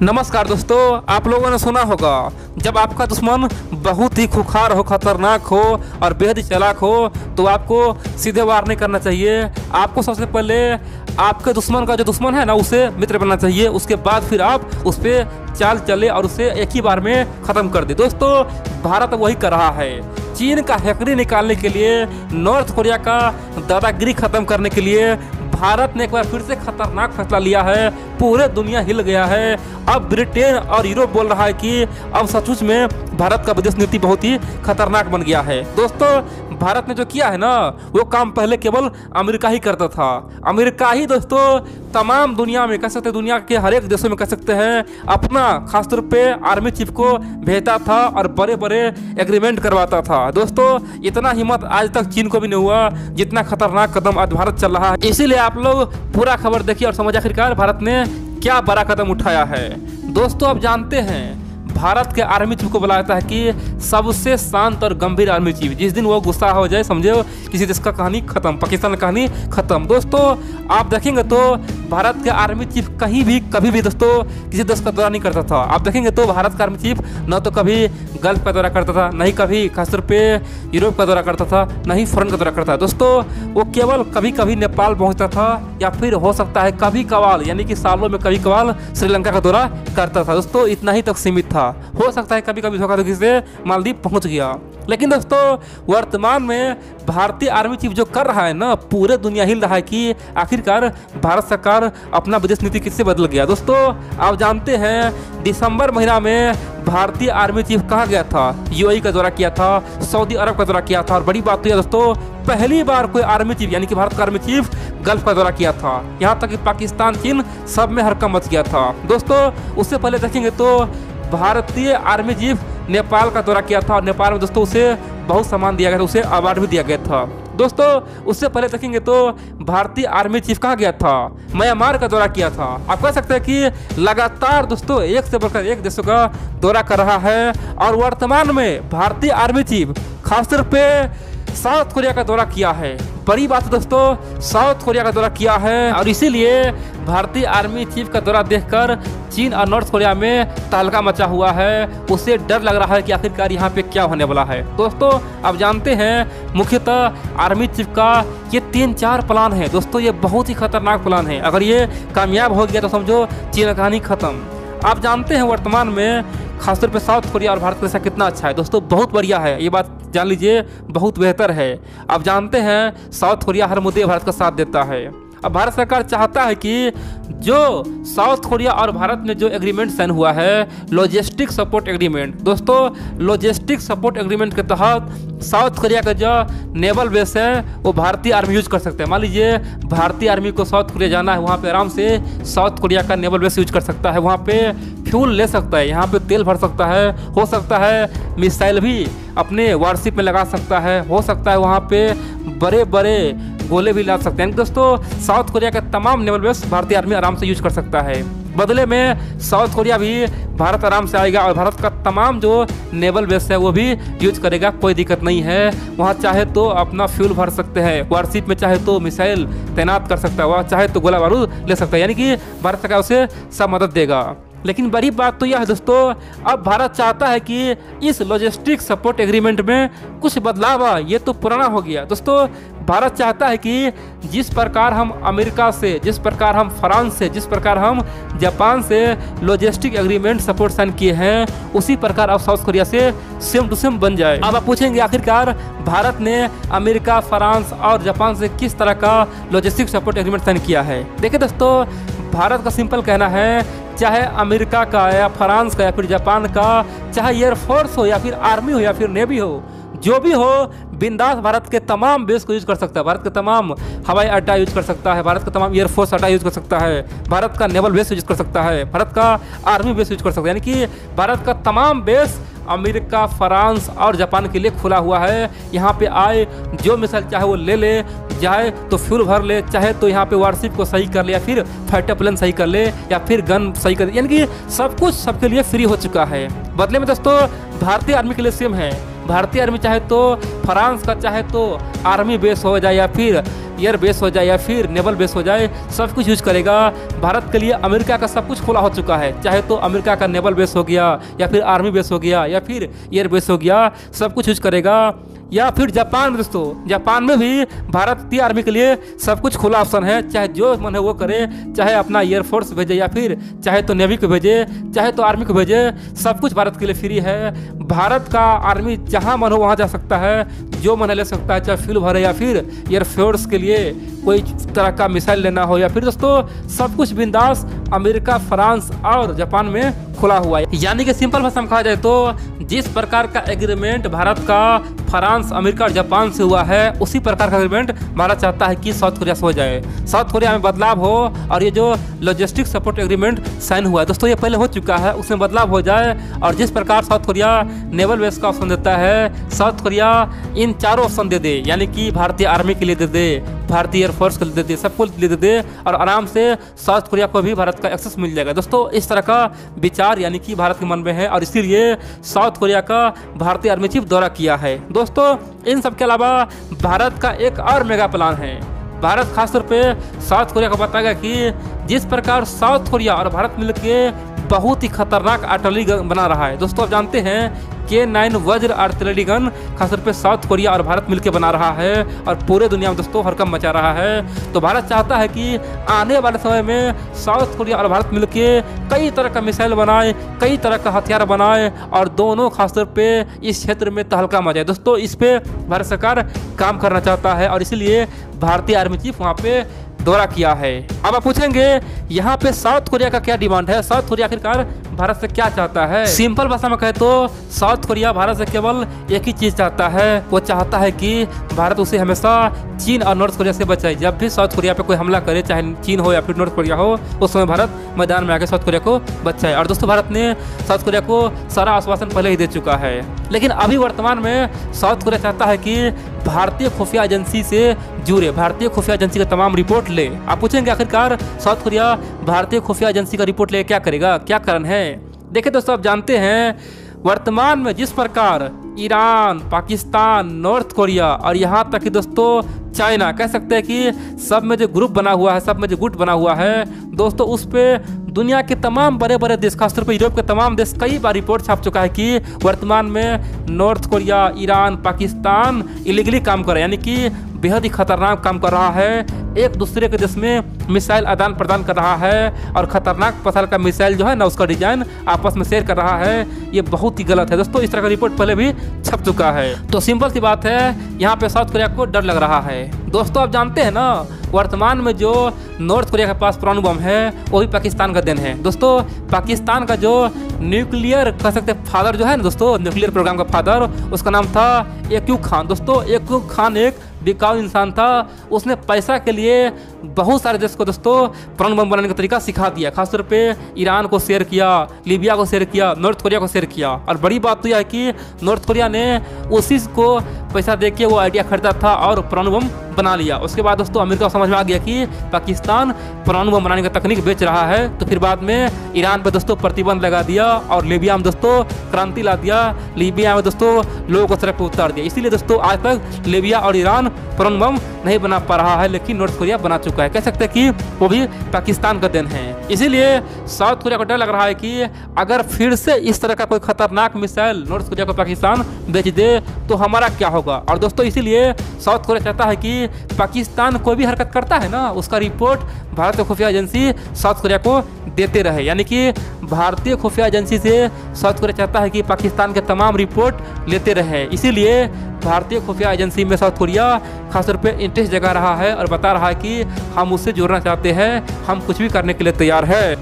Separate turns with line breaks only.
नमस्कार दोस्तों, आप लोगों ने सुना होगा जब आपका दुश्मन बहुत ही खुखार हो, खतरनाक हो और बेहद चालाक हो तो आपको सीधे वार नहीं करना चाहिए। आपको सबसे पहले आपके दुश्मन का जो दुश्मन है ना उसे मित्र बनना चाहिए। उसके बाद फिर आप उस पर चाल चले और उसे एक ही बार में ख़त्म कर दे। दोस्तों, भारत वही कर रहा है। चीन का हैकरी निकालने के लिए, नॉर्थ कोरिया का दादागिरी खत्म करने के लिए भारत ने एक बार फिर से खतरनाक फैसला लिया है। पूरे दुनिया हिल गया है। अब ब्रिटेन और यूरोप बोल रहा है कि अब सचमुच में भारत का विदेश नीति बहुत ही खतरनाक बन गया है। दोस्तों, भारत ने जो किया है ना वो काम पहले केवल अमेरिका ही करता था। अमेरिका ही दोस्तों तमाम दुनिया में कह सकते हैं, दुनिया के हर एक देशों में कह सकते हैं, अपना खासतौर पे आर्मी चीफ को भेजता था और बड़े बड़े एग्रीमेंट करवाता था। दोस्तों, इतना हिम्मत आज तक चीन को भी नहीं हुआ जितना खतरनाक कदम आज भारत चल रहा है। इसीलिए आप लोग पूरा खबर देखिए और समझ आखिरकार भारत ने क्या बड़ा कदम उठाया है। दोस्तों, आप जानते हैं भारत के आर्मी चीफ को बुलाया जाता है कि सबसे शांत और गंभीर आर्मी चीफ। जिस दिन वो गुस्सा हो जाए समझो किसी देश का कहानी खत्म, पाकिस्तान की कहानी खत्म। दोस्तों, आप देखेंगे तो भारत के आर्मी चीफ कहीं भी कभी भी दोस्तों किसी देश का दौरा नहीं करता था। आप देखेंगे तो भारत का आर्मी चीफ न तो कभी गल्फ का दौरा करता था, नहीं कभी खासतौर पे यूरोप का दौरा करता था, नहीं फॉरेन का दौरा करता था। दोस्तों, वो केवल कभी कभी नेपाल पहुंचता था या फिर हो सकता है कभी कभार यानी कि सालों में कभी कभार श्रीलंका का दौरा करता था। दोस्तों, इतना ही तक सीमित था। हो सकता है कभी कभी धोखाधड़ी से मालदीव पहुंच गया। लेकिन दोस्तों, वर्तमान में भारतीय आर्मी चीफ जो कर रहा है ना, पूरे दुनिया हिल रहा है कि आखिरकार भारत सरकार अपना विदेश नीति किससे बदल गया। दोस्तों, आप जानते हैं दिसंबर महीना में भारतीय आर्मी चीफ कहाँ गया था? यूएई का दौरा किया था, सऊदी अरब का दौरा किया था। और बड़ी बात तो यह दोस्तों, पहली बार कोई आर्मी चीफ यानी कि भारत का आर्मी चीफ गल्फ का दौरा किया था। यहाँ तक कि पाकिस्तान, चीन सब में हड़कंप मच गया था। दोस्तों, उससे पहले देखेंगे तो भारतीय आर्मी चीफ नेपाल का दौरा किया था और नेपाल में दोस्तों उसे बहुत सम्मान दिया गया था, उसे अवार्ड भी दिया गया था। दोस्तों, उससे पहले देखेंगे तो भारतीय आर्मी चीफ कहाँ गया था? म्यांमार का दौरा किया था। आप कह सकते हैं कि लगातार दोस्तों एक से बढ़कर एक देशों का दौरा कर रहा है। और वर्तमान में भारतीय आर्मी चीफ खासतौर पे साउथ कोरिया का दौरा किया है। बड़ी बात है दोस्तों, साउथ कोरिया का दौरा किया है और इसीलिए भारतीय आर्मी चीफ का दौरा देखकर चीन और नॉर्थ कोरिया में तहलका मचा हुआ है। उसे डर लग रहा है कि आखिरकार यहाँ पे क्या होने वाला है। दोस्तों, आप जानते हैं मुख्यतः आर्मी चीफ का ये 3-4 प्लान है। दोस्तों, ये बहुत ही खतरनाक प्लान है। अगर ये कामयाब हो गया तो समझो चीन का कहानी खत्म। आप जानते हैं वर्तमान में खासतौर पे साउथ कोरिया और भारत का रिश्ता कितना अच्छा है। दोस्तों, बहुत बढ़िया है, ये बात जान लीजिए, बहुत बेहतर है। आप जानते हैं साउथ कोरिया हर मुद्दे भारत का साथ देता है। अब भारत सरकार चाहता है कि जो साउथ कोरिया और भारत में जो एग्रीमेंट साइन हुआ है, लॉजिस्टिक सपोर्ट एग्रीमेंट, दोस्तों लॉजिस्टिक सपोर्ट एग्रीमेंट के तहत साउथ कोरिया का जो नेवल बेस है वो भारतीय आर्मी यूज कर सकते हैं। मान लीजिए भारतीय आर्मी को साउथ कोरिया जाना है, वहाँ पे आराम से साउथ कोरिया का नेवल बेस यूज कर सकता है। वहाँ पे फ्यूल ले सकता है, यहाँ पे तेल भर सकता है, हो सकता है मिसाइल भी अपने वारशिप में लगा सकता है, हो सकता है वहाँ पे बड़े बड़े गोले भी ला सकते हैं। दोस्तों, साउथ कोरिया का तमाम नेवल बेस भारतीय आर्मी आराम से यूज कर सकता है। बदले में साउथ कोरिया भी भारत आराम से आएगा और भारत का तमाम जो नेवल बेस है वो भी यूज करेगा। कोई दिक्कत नहीं है। वहाँ चाहे तो अपना फ्यूल भर सकते हैं, वारशिप में चाहे तो मिसाइल तैनात कर सकता है, वहाँ चाहे तो गोला बारूद ले सकता है, यानी कि भारत सरकार उसे सब मदद देगा। लेकिन बड़ी बात तो यह है दोस्तों, अब भारत चाहता है कि इस लॉजिस्टिक सपोर्ट एग्रीमेंट में कुछ बदलाव आए। ये तो पुराना हो गया। दोस्तों, भारत चाहता है कि जिस प्रकार हम अमेरिका से, जिस प्रकार हम फ्रांस से, जिस प्रकार हम जापान से लॉजिस्टिक एग्रीमेंट सपोर्ट साइन किए हैं, उसी प्रकार अब साउथ कोरिया से सेम टू सेम बन जाए। अब आप पूछेंगे आखिरकार भारत ने अमेरिका, फ्रांस और जापान से किस तरह का लॉजिस्टिक सपोर्ट एग्रीमेंट साइन किया है? देखिए दोस्तों, भारत का सिंपल कहना है, चाहे अमेरिका का या फ्रांस का या फिर जापान का, चाहे एयरफोर्स हो या फिर आर्मी हो या फिर नेवी हो, जो भी हो, बिंदास भारत के तमाम बेस को यूज कर सकता है। भारत के तमाम हवाई अड्डा यूज कर सकता है, भारत का तमाम एयरफोर्स अड्डा यूज कर सकता है, भारत का नेवल बेस यूज कर सकता है, भारत का आर्मी बेस यूज कर सकता है। यानी कि भारत का तमाम बेस अमेरिका, फ्रांस और जापान के लिए खुला हुआ है। यहाँ पे आए, जो मिसाइल चाहे वो ले ले, चाहे तो फ्यूल भर ले, चाहे तो यहाँ पे वारशिप को सही कर ले या फिर फाइटर प्लेन सही कर ले या फिर गन सही कर ले, यानी कि सब कुछ सबके लिए फ्री हो चुका है। बदले में दोस्तों भारतीय आर्मी के लिए सेम है। भारतीय आर्मी चाहे तो फ्रांस का चाहे तो आर्मी बेस हो जाए या फिर एयर बेस हो जाए या फिर नेवल बेस हो जाए, सब कुछ यूज करेगा। भारत के लिए अमेरिका का सब कुछ खुला हो चुका है, चाहे तो अमेरिका का नेवल बेस हो गया या फिर आर्मी बेस हो गया या फिर एयर बेस हो गया, सब कुछ यूज करेगा। या फिर जापान में दोस्तों, जापान में भी भारतीय आर्मी के लिए सब कुछ खुला ऑप्शन है, चाहे जो मन है वो करे, चाहे अपना एयरफोर्स भेजे या फिर चाहे तो नेवी को भेजे, चाहे तो आर्मी को भेजे, सब कुछ भारत के लिए फ्री है। भारत का आर्मी जहां मन हो वहां जा सकता है, जो मन ले सकता है, चाहे फ्यूल भरे या फिर एयरफोर्स के लिए कोई तरह का मिसाइल लेना हो या फिर दोस्तों सब कुछ बिंदास अमेरिका, फ्रांस और जापान में खुला हुआ है। यानी कि सिंपल भाषा में कहा जाए तो जिस प्रकार का एग्रीमेंट भारत का फ्रांस, अमेरिका और जापान से हुआ है, उसी प्रकार का एग्रीमेंट भारत चाहता है कि साउथ कोरिया से हो जाए, साउथ कोरिया में बदलाव हो और ये जो लॉजिस्टिक सपोर्ट एग्रीमेंट साइन हुआ है दोस्तों, ये पहले हो चुका है, उसमें बदलाव हो जाए। और जिस प्रकार साउथ कोरिया नेवल बेस का ऑप्शन देता है, साउथ कोरिया इन चारों ऑप्शन दे दे, यानी कि भारतीय आर्मी के लिए दे दे, भारतीय एयरफोर्स के लिए दे दे, सबको दे दे और आराम से साउथ कोरिया को भी भारत का एक्सेस मिल जाएगा। दोस्तों इस तरह का विचार यानी कि भारत के मन में है और इसीलिए साउथ कोरिया का भारतीय आर्मी चीफ दौरा किया है। दोस्तों इन सब के अलावा भारत का एक और मेगा प्लान है। भारत खासतौर पे साउथ कोरिया को बताएगा कि जिस प्रकार साउथ कोरिया और भारत मिलकर बहुत ही खतरनाक आर्टिलरी गन बना रहा है। दोस्तों आप जानते हैं K9 वज्र आर्टिलरी गन खासतौर पे साउथ कोरिया और भारत मिलकर बना रहा है और पूरे दुनिया में दोस्तों हड़कंप मचा रहा है। तो भारत चाहता है कि आने वाले समय में साउथ कोरिया और भारत मिलकर कई तरह का मिसाइल बनाए, कई तरह का हथियार बनाए और दोनों खासतौर पे इस क्षेत्र में तहलका मचाए। दोस्तों इस पे भारत सरकार काम करना चाहता है और इसीलिए भारतीय आर्मी चीफ वहाँ पे दौरा किया है। अब आप पूछेंगे यहाँ पे साउथ कोरिया का क्या डिमांड है, साउथ कोरिया आखिरकार भारत से क्या चाहता है। सिंपल भाषा में कहे तो साउथ कोरिया भारत से केवल एक ही चीज चाहता है, वो चाहता है कि भारत उसे हमेशा चीन और नॉर्थ कोरिया से बचाए। जब भी साउथ कोरिया पे कोई हमला करे, चाहे चीन हो या फिर नॉर्थ कोरिया हो, उस समय भारत मैदान में आकर साउथ कोरिया को बचाए। और दोस्तों भारत ने साउथ कोरिया को सारा आश्वासन पहले ही दे चुका है, लेकिन अभी वर्तमान में साउथ कोरिया चाहता है कि भारतीय खुफिया एजेंसी से जुड़े, भारतीय खुफिया एजेंसी का तमाम रिपोर्ट ले। आप पूछेंगे आखिरकार साउथ कोरिया भारतीय खुफिया एजेंसी का रिपोर्ट ले क्या करेगा, क्या कारण है। देखिए दोस्तों आप जानते हैं वर्तमान में जिस प्रकार ईरान, पाकिस्तान, नॉर्थ कोरिया और यहाँ तक कि दोस्तों चाइना, कह सकते हैं कि सब में जो ग्रुप बना हुआ है, सब में जो गुट बना हुआ है दोस्तों, उस पे दुनिया के तमाम बड़े बड़े देश, खासतौर पर यूरोप के तमाम देश कई बार रिपोर्ट छाप चुका है कि वर्तमान में north Korea, Iran, Pakistan illegally काम कर रहा है, यानी कि बेहद ही खतरनाक काम कर रहा है, एक दूसरे के देश में मिसाइल आदान प्रदान कर रहा है और खतरनाक पसल का मिसाइल जो है ना उसका डिजाइन आपस में शेयर कर रहा है। ये बहुत ही गलत है दोस्तों, इस तरह का रिपोर्ट पहले भी छप चुका है। तो सिंपल सी बात है, यहाँ पे साउथ कोरिया को डर लग रहा है। दोस्तों आप जानते हैं ना वर्तमान में जो नॉर्थ कोरिया के पास परमाणु बम है वो भी पाकिस्तान का देन है। दोस्तों पाकिस्तान का जो न्यूक्लियर कह सकते फादर जो है ना दोस्तों, न्यूक्लियर प्रोग्राम का फादर, उसका नाम था अयूब खान। दोस्तों अयूब खान एक बिकाऊ इंसान था, उसने पैसा के लिए बहुत सारे देश को दोस्तों परमाणु बम बनाने का तरीका सिखा दिया, खासतौर पे ईरान को शेयर किया, लीबिया को शेयर किया, नॉर्थ कोरिया को शेयर किया। और बड़ी बात तो यह है कि नॉर्थ कोरिया ने उसी को पैसा दे के वो आइडिया खरीदा था और परमाणु बम बना लिया। उसके बाद दोस्तों अमेरिका को समझ में आ गया कि पाकिस्तान परमाणु बम बनाने का तकनीक बेच रहा है, तो फिर बाद में ईरान पे दोस्तों प्रतिबंध लगा दिया और लीबिया में दोस्तों क्रांति ला दिया, लीबिया में दोस्तों लोगों को सड़क पर उतार दिया। इसीलिए दोस्तों आज तक लीबिया और ईरान परमाणु बम नहीं बना पा रहा है, लेकिन नॉर्थ कोरिया बना चुका है। कह सकते हैं कि वो भी पाकिस्तान का देन है। इसीलिए साउथ कोरिया को डर लग रहा है कि अगर फिर से इस तरह का कोई खतरनाक मिसाइल नॉर्थ कोरिया को पाकिस्तान बेच दे तो हमारा क्या होगा। और दोस्तों इसीलिए साउथ कोरिया चाहता है कि पाकिस्तान कोई भी हरकत करता है ना, उसका रिपोर्ट भारतीय खुफिया एजेंसी साउथ कोरिया को देते रहे। यानी कि भारतीय खुफिया एजेंसी से साउथ कोरिया चाहता है कि पाकिस्तान के तमाम रिपोर्ट लेते रहे। इसीलिए भारतीय खुफिया एजेंसी में साउथ कोरिया खासतौर पे इंटरेस्ट जगा रहा है और बता रहा है कि हम उससे जुड़ना चाहते हैं, हम कुछ भी करने के लिए तैयार है।